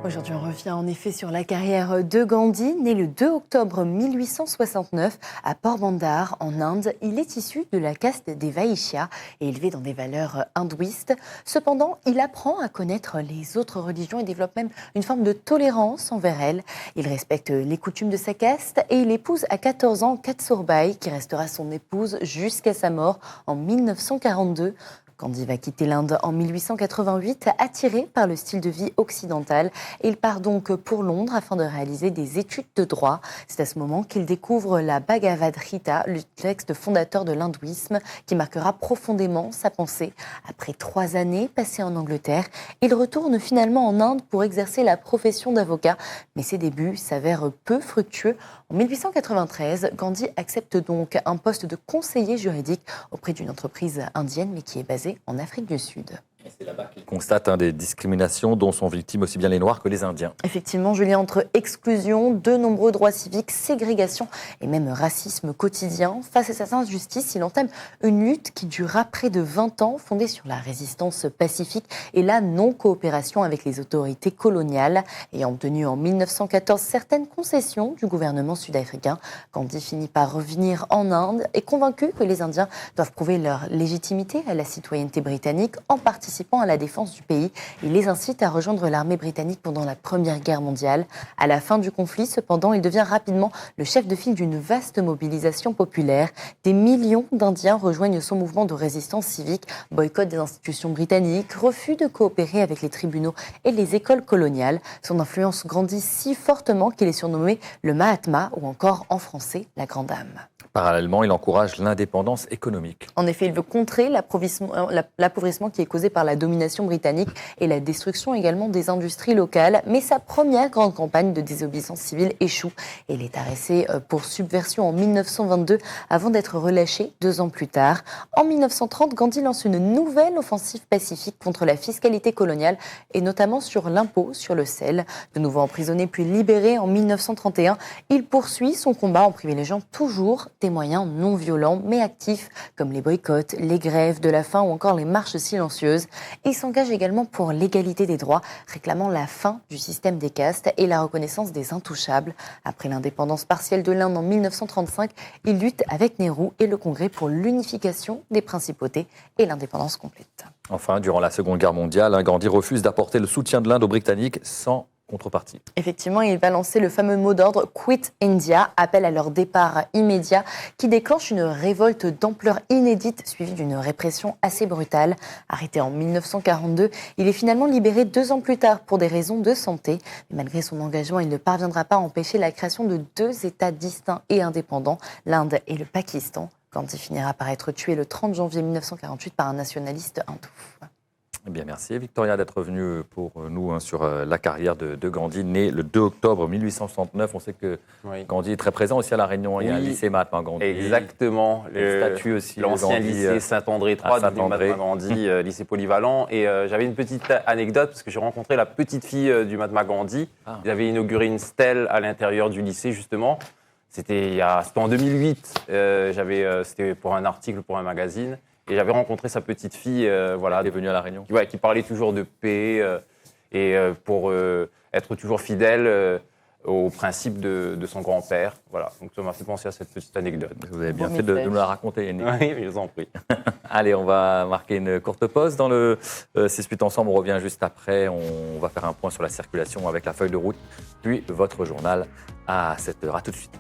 Aujourd'hui, on revient en effet sur la carrière de Gandhi. Né le 2 octobre 1869 à Porbandar, en Inde, il est issu de la caste des Vaishyas et élevé dans des valeurs hindouistes. Cependant, il apprend à connaître les autres religions et développe même une forme de tolérance envers elles. Il respecte les coutumes de sa caste et il épouse à 14 ans Katsurbai, qui restera son épouse jusqu'à sa mort en 1942. Gandhi va quitter l'Inde en 1888, attiré par le style de vie occidental. Et il part donc pour Londres afin de réaliser des études de droit. C'est à ce moment qu'il découvre la Bhagavad Gita, le texte fondateur de l'hindouisme, qui marquera profondément sa pensée. Après 3 années passées en Angleterre, il retourne finalement en Inde pour exercer la profession d'avocat. Mais ses débuts s'avèrent peu fructueux. En 1893, Gandhi accepte donc un poste de conseiller juridique auprès d'une entreprise indienne, mais qui est basée en Afrique du Sud. Et c'est là-bas qu'il constate des discriminations dont sont victimes aussi bien les Noirs que les Indiens. Effectivement, Julien, entre exclusion, de nombreux droits civiques, ségrégation et même racisme quotidien, face à cette injustice, il entame une lutte qui durera près de 20 ans, fondée sur la résistance pacifique et la non-coopération avec les autorités coloniales. Ayant obtenu en 1914 certaines concessions du gouvernement sud-africain, Gandhi finit par revenir en Inde et convaincu que les Indiens doivent prouver leur légitimité à la citoyenneté britannique en participant à la défense du pays. Il les incite à rejoindre l'armée britannique pendant la Première Guerre mondiale. À la fin du conflit, cependant, il devient rapidement le chef de file d'une vaste mobilisation populaire. Des millions d'Indiens rejoignent son mouvement de résistance civique, boycott des institutions britanniques, refus de coopérer avec les tribunaux et les écoles coloniales. Son influence grandit si fortement qu'il est surnommé le Mahatma ou encore en français la Grande Dame. Parallèlement, il encourage l'indépendance économique. En effet, il veut contrer l'appauvrissement qui est causé par la domination britannique et la destruction également des industries locales. Mais sa première grande campagne de désobéissance civile échoue. Et il est arrêté pour subversion en 1922 avant d'être relâché 2 ans plus tard. En 1930, Gandhi lance une nouvelle offensive pacifique contre la fiscalité coloniale et notamment sur l'impôt sur le sel. De nouveau emprisonné puis libéré en 1931, il poursuit son combat en privilégiant toujours des moyens non violents mais actifs comme les boycotts, les grèves de la faim ou encore les marches silencieuses. Il s'engage également pour l'égalité des droits, réclamant la fin du système des castes et la reconnaissance des intouchables. Après l'indépendance partielle de l'Inde en 1935, il lutte avec Nehru et le Congrès pour l'unification des principautés et l'indépendance complète. Enfin, durant la Seconde Guerre mondiale, Gandhi refuse d'apporter le soutien de l'Inde aux Britanniques sans contrepartie. Effectivement, il va lancer le fameux mot d'ordre « Quit India », appel à leur départ immédiat, qui déclenche une révolte d'ampleur inédite, suivie d'une répression assez brutale. Arrêté en 1942, il est finalement libéré 2 ans plus tard pour des raisons de santé. Mais malgré son engagement, il ne parviendra pas à empêcher la création de 2 États distincts et indépendants, l'Inde et le Pakistan. Gandhi finira par être tué le 30 janvier 1948 par un nationaliste hindou. Eh bien, merci Victoria d'être venue pour nous sur la carrière de Gandhi, né le 2 octobre 1869. On sait que Gandhi est très présent aussi à La Réunion. Il y a un lycée Mahatma Gandhi. Exactement. Le statut aussi. L'ancien lycée Saint-André 3 du Mahatma Gandhi, lycée polyvalent. Et j'avais une petite anecdote parce que j'ai rencontré la petite fille du Mahatma Gandhi. Ils avaient inauguré une stèle à l'intérieur du lycée justement. C'était en 2008. C'était pour un article, pour un magazine. Et j'avais rencontré sa petite fille, qui est venue à La Réunion. Qui parlait toujours de paix pour être toujours fidèle aux principes de son grand-père. Voilà, donc ça m'a fait penser à cette petite anecdote. Vous avez bien fait de nous la raconter, Yannick. Oui, je vous en prie. Allez, on va marquer une courte pause dans le 6-8 ensemble. On revient juste après. On va faire un point sur la circulation avec la feuille de route, puis votre journal à 7h. À tout de suite.